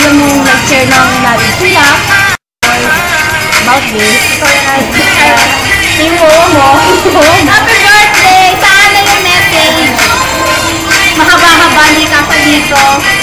yung nag-share ng knowledge nila about this. Yung mo. Happy birthday! Saan na yung message? Mahaba-haba ni Kasa dito.